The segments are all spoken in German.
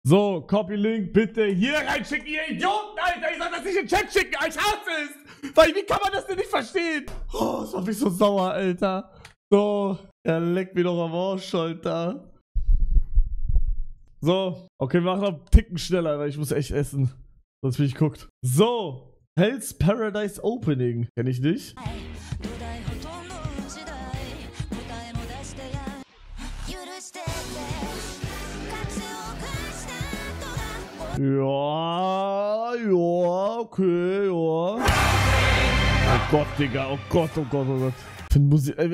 So, Copy-Link bitte hier reinschicken, ihr Idioten, Alter. Ich soll das nicht in den Chat schicken, ich hasse es. Weil, wie kann man das denn nicht verstehen? Oh, das macht mich so sauer, Alter. So, er leckt mir doch am Arsch, Alter. So, okay, wir machen noch einen Ticken schneller, weil ich muss echt essen. Sonst bin ich guckt. So, Hell's Paradise Opening. Kenn ich nicht. Ja, okay, ja. Oh Gott, Digga, oh Gott, oh Gott, oh Gott.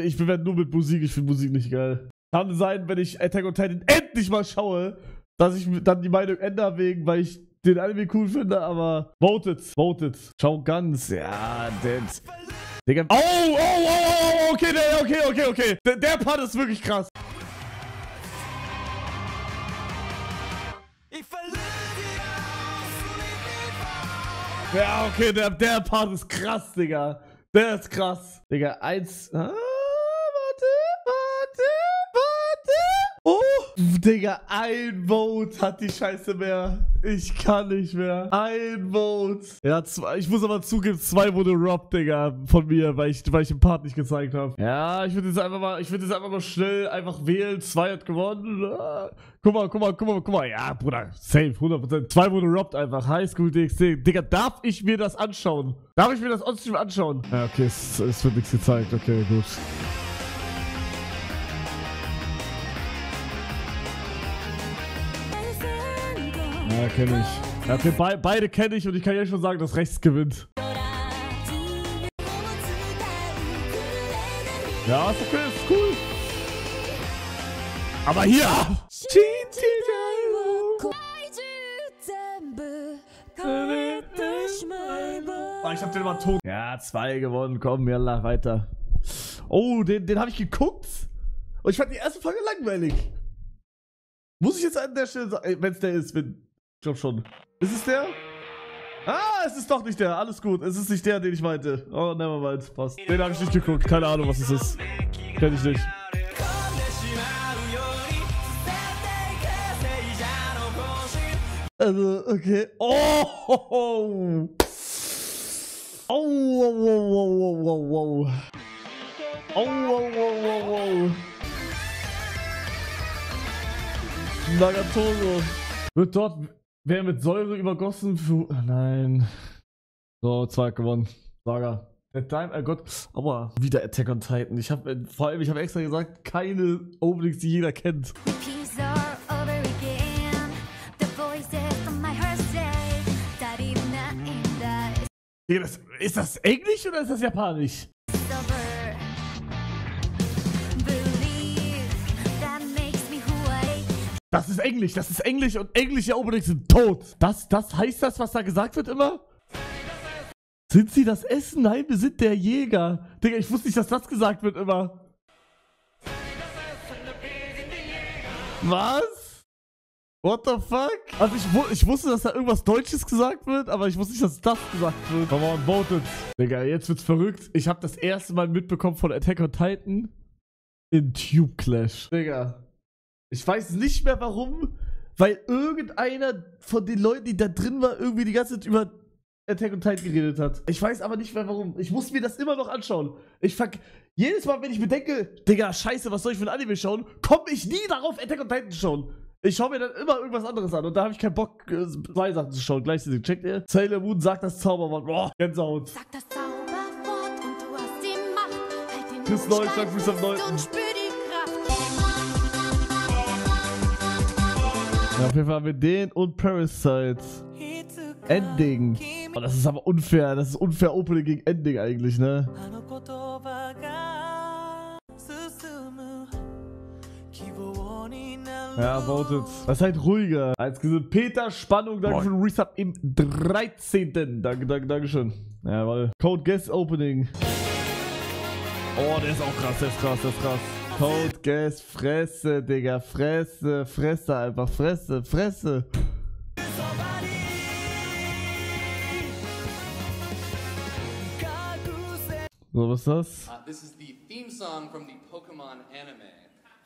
Ich bewerte nur mit Musik, ich finde Musik nicht geil. Kann sein, wenn ich Attack on Titan endlich mal schaue, dass ich dann die Meinung ändere wegen, weil ich den Anime cool finde, aber votet. Schau ganz, ja, das. Digga. Oh, okay, okay. Der Part ist wirklich krass. Ja, okay, der Part ist krass, Digga. Der ist krass. Digga, warte. Oh, Digga, ein Vote hat die Scheiße mehr. Ich kann nicht mehr. Ein Vote. Ja, ich muss aber zugeben, 2 wurde robbed, Digga, von mir, weil ich den Part nicht gezeigt habe. Ja, ich würde jetzt einfach mal schnell einfach wählen. 2 hat gewonnen. Guck mal. Ja, Bruder, safe, 100%. 2 wurde robbed einfach. Highschool DxD. Digga, darf ich mir das anschauen? Darf ich mir das on-stream anschauen? Ja, okay, es wird nichts gezeigt. Okay, gut. Ja, kenne ich. Ja, okay, beide kenne ich und ich kann ja schon sagen, dass rechts gewinnt. Ja, ist okay, ist cool. Aber hier! Oh, ich hab den mal tot. Ja, 2 gewonnen. Komm, yalla, weiter. Oh, den habe ich geguckt. Und ich fand die erste Folge langweilig. Muss ich jetzt an der Stelle sagen, wenn es der ist, ich glaube schon. Ist es der? Ah, es ist doch nicht der. Alles gut. Es ist nicht der, den ich meinte. Oh, nevermind. Passt. Den habe ich nicht geguckt. Keine Ahnung, was es ist. Kenn ich nicht. Also, okay. Oh! Nagatomo. Wird dort wer mit Säure übergossen für... Nein. So, 2 gewonnen. Saga. Gott. Aua. Wieder Attack on Titan. Ich habe extra gesagt, keine Openings, die jeder kennt. Ist das Englisch oder ist das Japanisch? Das ist Englisch und englische Openings sind tot. Das heißt das, was da gesagt wird immer? Sind sie das Essen? Nein, wir sind der Jäger. Digga, ich wusste nicht, dass das gesagt wird immer. Was? What the fuck? Also ich wusste, dass da irgendwas Deutsches gesagt wird, aber ich wusste nicht, dass das gesagt wird. Come on, voted. Digga, jetzt wird's verrückt. Ich habe das erste Mal mitbekommen von Attack on Titan in Tube Clash. Digga. Ich weiß nicht mehr warum, weil irgendeiner von den Leuten, die da drin war, irgendwie die ganze Zeit über Attack on Titan geredet hat. Ich weiß aber nicht mehr warum. Ich muss mir das immer noch anschauen. Jedes Mal, wenn ich mir denke, Digga, scheiße, was soll ich für ein Anime schauen, komme ich nie darauf, Attack on Titan zu schauen. Ich schaue mir dann immer irgendwas anderes an und da habe ich keinen Bock, 2 Sachen zu schauen. Gleichzeitig. Checkt ihr? Sailor Moon sagt das Zauberwort. Boah, Gänsehaut. Sag das Zauberwort und du hast die Macht. Halt den bis 9, sag bis am 9. Und spür die Kraft. Ja, auf jeden Fall haben wir den und Parasite. Ending. Oh, das ist aber unfair. Das ist unfair Opening gegen Ending eigentlich, ne? Ja, voted. Das ist halt ruhiger. Als gesagt, Peter Spannung, danke für den Resub im 13. Dankeschön. Jawohl. Code Guess Opening. Oh, der ist auch krass, der ist krass. Code Guess, Fresse, Digga. Fresse einfach. Fresse. So, was ist das? This is the theme song from the Pokemon anime,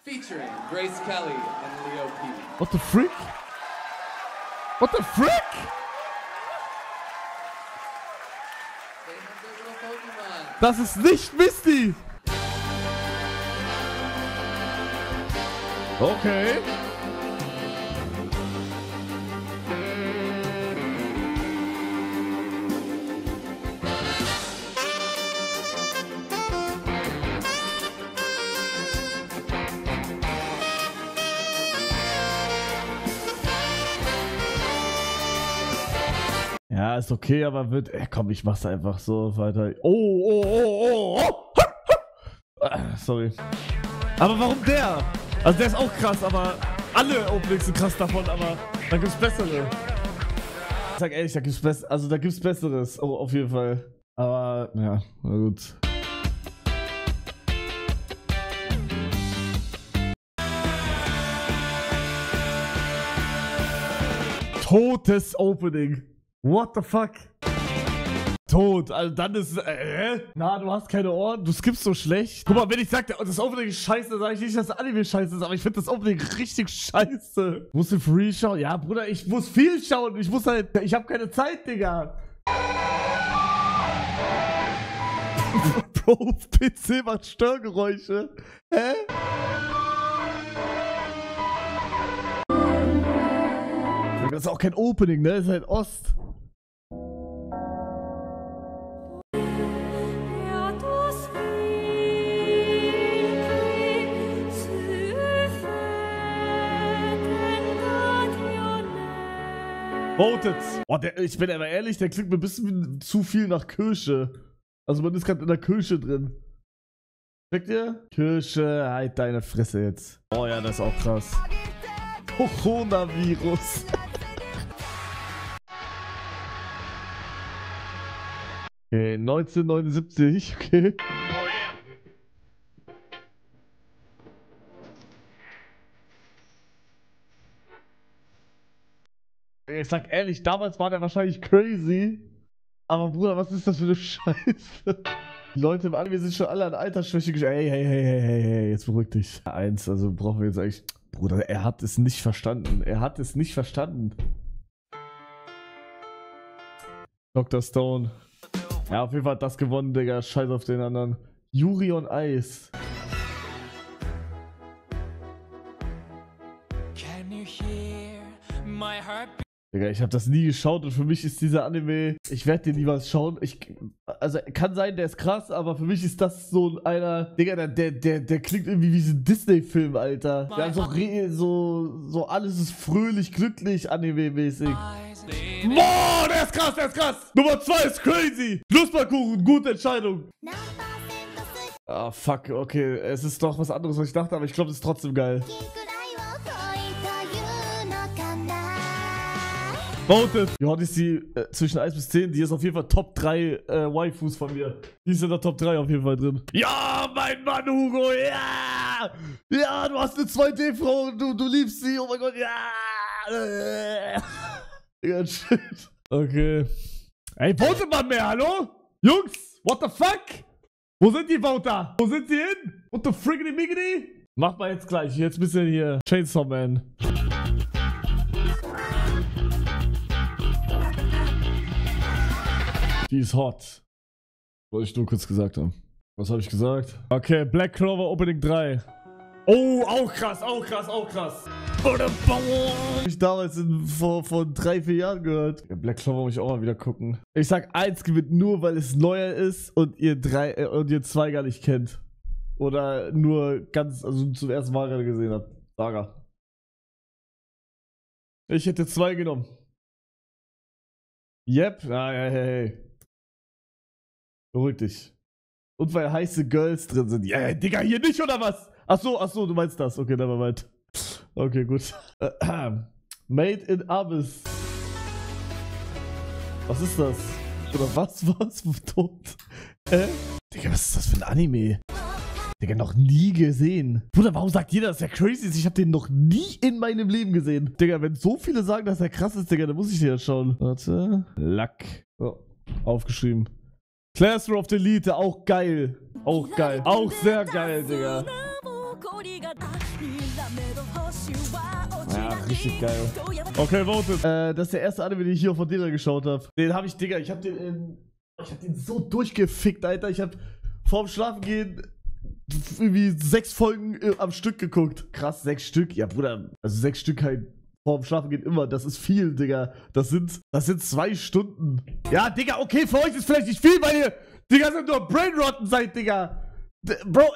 featuring Grace Kelly and Leo P. What the freak? What the frick? They have their little Pokemon. Das ist nicht Misty. Okay. Ja, ist okay, aber wird... komm, ich mach's einfach so weiter. Oh. Sorry. Aber warum der? Also der ist auch krass, aber alle Openings sind krass davon, aber da gibt's bessere. Ich sag ehrlich, da gibt's Besseres. Oh, auf jeden Fall. Aber, ja, na gut. Totes Opening. What the fuck? Tot. Also dann ist... Na, du hast keine Ohren. Du skippst so schlecht. Guck mal, wenn ich sage, das Opening ist scheiße, dann sage ich nicht, dass das Anime scheiße ist, aber ich finde das Opening richtig scheiße. Musst du free schauen? Ja, Bruder, ich muss viel schauen. Ich habe keine Zeit, Digga. Bro, PC macht Störgeräusche. Hä? Das ist auch kein Opening, ne? Das ist halt Ost. Voted. Oh, ich bin aber ehrlich, der klingt mir ein bisschen zu viel nach Kirsche. Also man ist gerade in der Kirsche drin. Checkt ihr? Kirsche, halt deine Fresse jetzt. Oh ja, das ist auch krass. Coronavirus. Okay, 1979, okay. Ich sag ehrlich, damals war der wahrscheinlich crazy. Aber Bruder, was ist das für eine Scheiße? Die Leute im Anime sind schon alle an Altersschwäche hey, jetzt beruhig dich. Eins, also brauchen wir jetzt eigentlich... Bruder, er hat es nicht verstanden. Dr. Stone. Ja, auf jeden Fall hat das gewonnen, Digga. Scheiß auf den anderen. Yuri on Ice. Can you hear my heart? Digga, ich habe das nie geschaut und für mich ist dieser Anime, ich werde den niemals schauen. Also kann sein, der ist krass, aber für mich ist das so einer, Digga, der klingt irgendwie wie so ein Disney-Film, Alter. Der hat so alles ist fröhlich, glücklich, Anime-mäßig. Boah, der ist krass. Nummer 2 ist crazy. Knusperkuchen, gute Entscheidung. Ah, fuck, okay, es ist doch was anderes, was ich dachte, aber ich glaube, das ist trotzdem geil. Voted. Die Odyssey zwischen 1 bis 10, die ist auf jeden Fall Top 3 Waifus von mir. Die ist in der Top 3 auf jeden Fall drin. Ja, mein Mann, Hugo, ja! Ja, du hast eine 2D-Frau und du liebst sie, oh mein Gott, ja! Digga, shit. Okay. Ey, votet man mehr, hallo? Jungs, what the fuck? Wo sind die Voter? Wo sind sie hin? What the friggity miggity? Macht mal jetzt gleich, jetzt ein bisschen hier Chainsaw Man. Die ist hot. Wollte ich nur kurz gesagt haben. Was habe ich gesagt? Okay, Black Clover Opening 3. Oh, auch krass. Oder hab ich damals vor 3-4 Jahren gehört. Ja, Black Clover muss ich auch mal wieder gucken. Ich sag, 1 gewinnt nur, weil es neuer ist und ihr 2 gar nicht kennt. Oder nur also zum ersten Mal gerade gesehen habt. Saga. Ich hätte 2 genommen. Yep. Hey. Beruhig dich. Und weil heiße Girls drin sind. Ja, Digga, hier nicht, oder was? Achso, du meinst das. Okay, nevermind. Okay, gut. Made in Abyss. Was ist das? Oder was? Tot? Digga, was ist das für ein Anime? Digga, noch nie gesehen. Bruder, warum sagt jeder, dass er crazy ist? Ich hab den noch nie in meinem Leben gesehen. Digga, wenn so viele sagen, dass er krass ist, Digga, dann muss ich den ja schauen. Warte. Luck. Oh, aufgeschrieben. Classroom of the Elite, auch geil. Auch sehr geil, Digga. Ja, Ja, richtig geil. Okay, votet. Das ist der erste Anime, den ich hier auf Verdera geschaut habe. Den habe ich, Digga, ich hab den so durchgefickt, Alter. Ich hab vorm Schlafengehen irgendwie 6 Folgen am Stück geguckt. Krass, 6 Stück? Ja, Bruder, also 6 Stück halt vorm Schlafengehen immer. Das ist viel, Digga. Das sind 2 Stunden. Ja, Digga, okay, für euch ist vielleicht nicht viel, weil ihr, Digga, sind nur Brainrotten seid, Digga. Bro,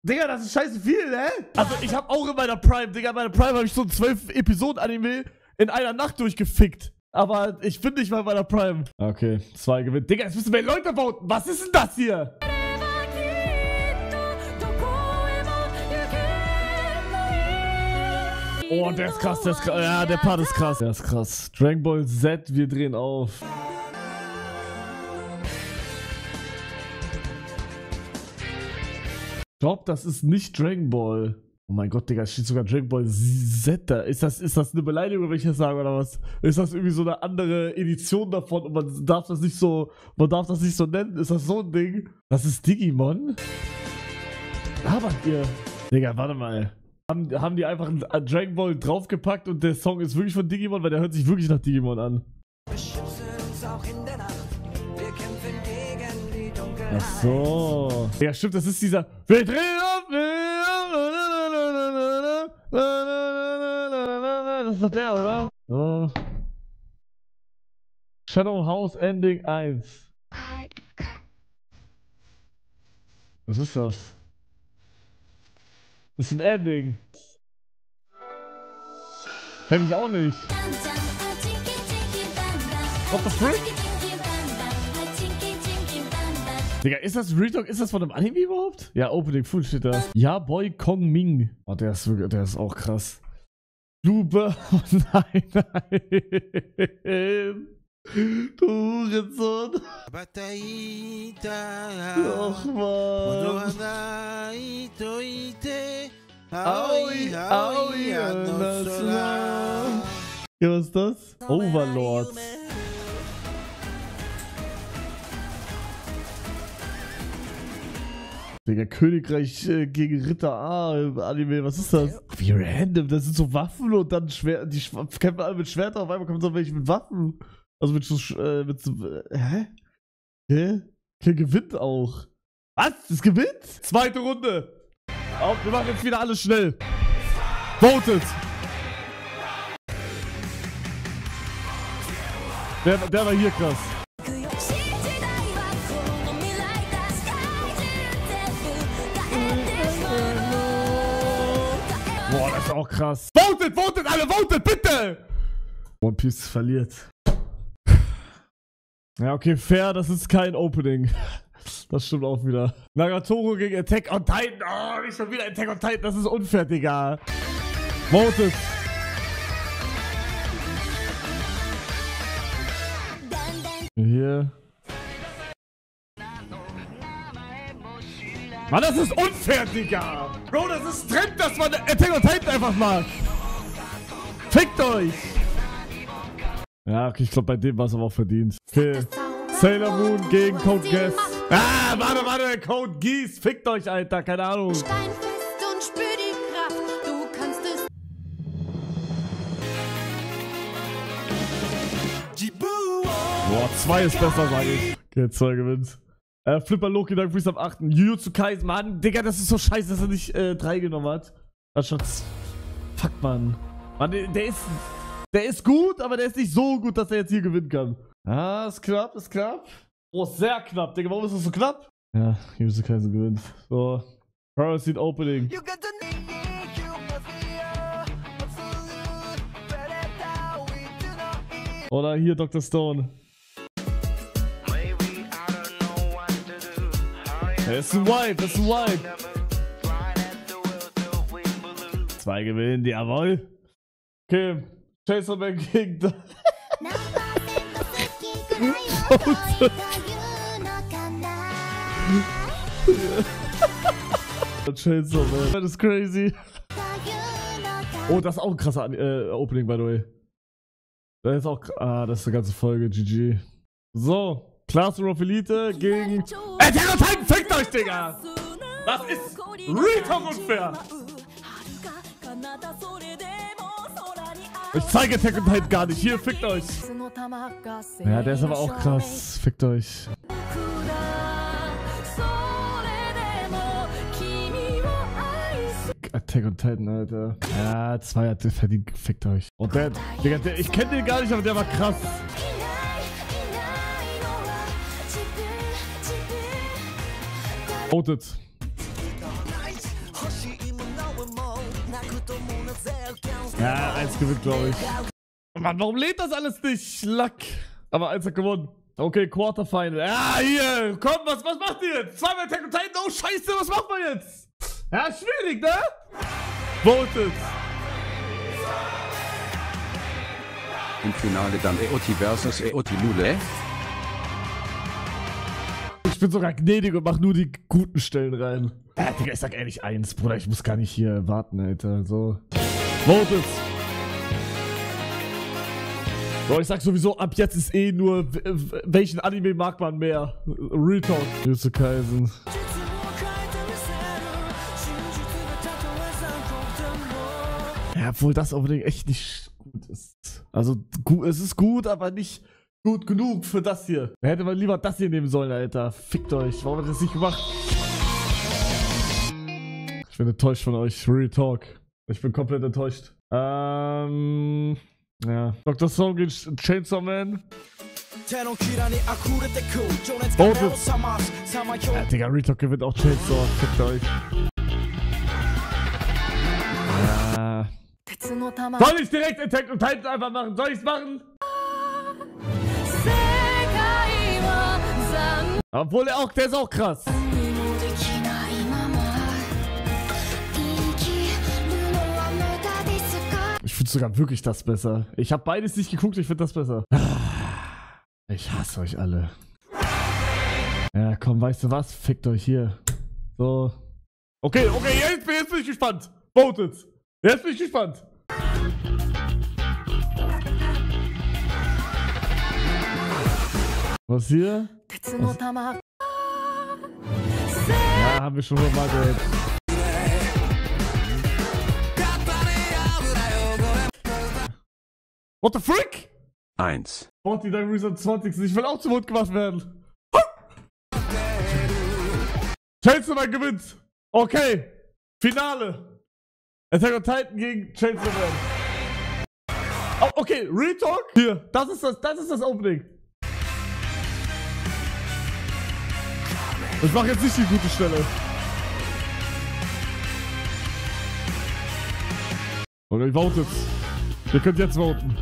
Digga, das ist scheiße viel, ne? Also, ich hab auch in meiner Prime, Digga, in meiner Prime habe ich so ein 12-Episoden-Anime in einer Nacht durchgefickt. Aber ich bin nicht mal in meiner Prime. Okay, 2 gewinnt. Digga, jetzt müssen mehr Leute voten. Was ist denn das hier? Oh, der ist krass, der ist krass. Ja, der Part ist krass. Der ist krass. Dragon Ball Z, wir drehen auf. Ich glaube, das ist nicht Dragon Ball. Oh mein Gott, Digga, es steht sogar Dragon Ball Z da. Ist das eine Beleidigung, wenn ich das sage, oder was? Ist das irgendwie so eine andere Edition davon und man darf das nicht so nennen? Ist das so ein Ding? Das ist Digimon? Aber ihr. Digga, warte mal. Haben die einfach einen Dragon Ball draufgepackt und der Song ist wirklich von Digimon, weil der hört sich wirklich nach Digimon an. Ach so. Ja, stimmt, das ist dieser. Wir drehen auf. Das ist doch der, oder? So. Shadow House Ending 1. Was ist das? Das ist ein Ending. Kenn ich auch nicht. What the frick? Digga, ist das Real Talk? Ist das von einem Anime überhaupt? Ja, Opening Food steht da. Ja, Boy Kong Ming. Oh, der ist auch krass. Blue oh nein, nein. Du Hurensohn. Och, Mann. Aoi, aoi, ja, was ist das? Overlords. Digga, Königreich gegen Ritter A im Anime, was ist das? Wie random, das sind so Waffen und dann die kämpfen alle mit Schwertern, auf einmal kommen so welche mit Waffen. Also mit so, hä? Hä? Okay, gewinnt auch. Was? Das gewinnt? Zweite Runde. Auf, wir machen jetzt wieder alles schnell. Votet. Der war hier krass. Boah, das ist auch krass. Votet, votet, alle votet, bitte! One Piece verliert. Ja, okay, fair, das ist kein Opening. Das stimmt auch wieder. Nagatoro gegen Attack on Titan. Oh, nicht schon wieder Attack on Titan, das ist unfair, Digga. Votet. Hier. Mann, das ist unfair, Digga! Bro, das ist Trend, dass man Attack on Titan einfach mag! Fickt euch! Ja, okay, ich glaube, bei dem war es aber auch verdient. Okay. Sailor Moon gegen Code Geass. Ah, warte, Code Geass! Fickt euch, Alter, keine Ahnung. Steinfest und spür die Kraft, du kannst es. Boah, 2 ist besser, sag ich. Okay, 2 gewinnt. Flipper Loki, Dank Priest am 8. Jujutsu Kaisen, Mann, Digga, das ist so scheiße, dass er nicht 3 genommen hat. Das schon. Fuck, Mann. Mann, der ist gut, aber der ist nicht so gut, dass er jetzt hier gewinnen kann. Ah, ist knapp, ist knapp. Oh, sehr knapp, Digga, warum ist das so knapp? Ja, Jujutsu Kaisen gewinnt. So. Parasite Opening. Oder hier Dr. Stone. Das ist ein Wipe, das ist ein Wipe. 2 gewinnen, jawohl. Okay, Chainsaw Man gegen Chainsaw Man. Das ist crazy. Oh, das ist auch ein krasser Opening, by the way. Das ist auch. Ah, das ist eine ganze Folge, GG. So. Classroom of Elite gegen Attack on Titan, fickt euch, Digga! Das ist Real Talk unfair! Ich zeige Attack on Titan gar nicht. Hier, fickt euch. Ja, der ist aber auch krass. Fickt euch. Attack on Titan, Alter. Ja, 2 hat verdient. Fickt euch. Und der, Digga, ich kenne den gar nicht, aber der war krass. Votet. Ja, 1 gewinnt, glaube ich. Mann, warum lädt das alles nicht? Lack. Aber 1 hat gewonnen. Okay, Quarterfinal. Ja, hier. Komm, was macht ihr jetzt? 2-mal Attack on Titan. Oh, scheiße, was macht man jetzt? Ja, schwierig, ne? Votet. Im Finale dann Eoti versus Eoti Lule. Ich bin sogar gnädig und mach nur die guten Stellen rein. Digga, ich sag ehrlich 1, Bruder. Ich muss gar nicht hier warten, Alter. So. Votet. So, ich sag sowieso, ab jetzt ist eh nur, welchen Anime mag man mehr? Real Talk. Jujutsu Kaisen. Ja, obwohl das unbedingt echt nicht gut ist. Also, es ist gut, aber nicht gut genug für das hier. Da hätte man lieber das hier nehmen sollen, Alter. Fickt euch. Warum hat das nicht gemacht? Ich bin enttäuscht von euch. Real Talk. Ich bin komplett enttäuscht. Ja. Dr. Stone gegen Chainsaw Man. Votet. Ja, Digga, Real Talk gewinnt auch Chainsaw. Fickt euch. Ja. Soll ich direkt Attack on Titan einfach machen? Soll ich's machen? Obwohl der ist auch krass. Ich finde sogar wirklich das besser. Ich habe beides nicht geguckt, ich finde das besser. Ich hasse euch alle. Ja, komm, weißt du was? Fickt euch hier. So. Okay, jetzt bin ich gespannt. Votet. Jetzt bin ich gespannt. Was hier? Was? Ja, haben wir schon mal gehört. What the frick? 1. 40 Degrees am 20. Ich will auch zum Mund gemacht werden. Chainsaw Man gewinnt. Okay. Finale. Attack on Titan gegen Chainsaw Man. Oh, okay, Real Talk. Hier, das ist das Opening. Ich mache jetzt nicht die gute Stelle. Und ihr votet. Ihr könnt jetzt voten.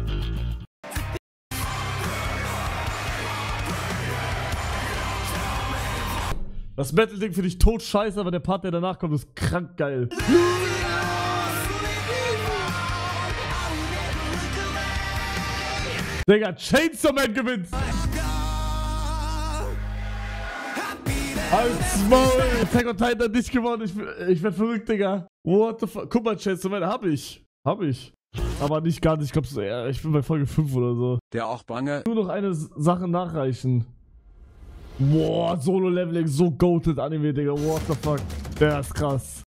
Das Metal-Ding finde ich tot scheiße, aber der Part, der danach kommt, ist krank geil. Digga, Chainsaw Man gewinnt! Als Maul! Attack on Titan hat nicht gewonnen, ich werd verrückt, Digga. What the fuck? Guck mal, Chainsaw Man, hab ich. Aber nicht gar nicht, ich bin bei Folge 5 oder so. Der auch bange. Nur noch eine Sache nachreichen. Boah, Solo-Leveling, so goated Anime, Digga. What the fuck? Der ist krass.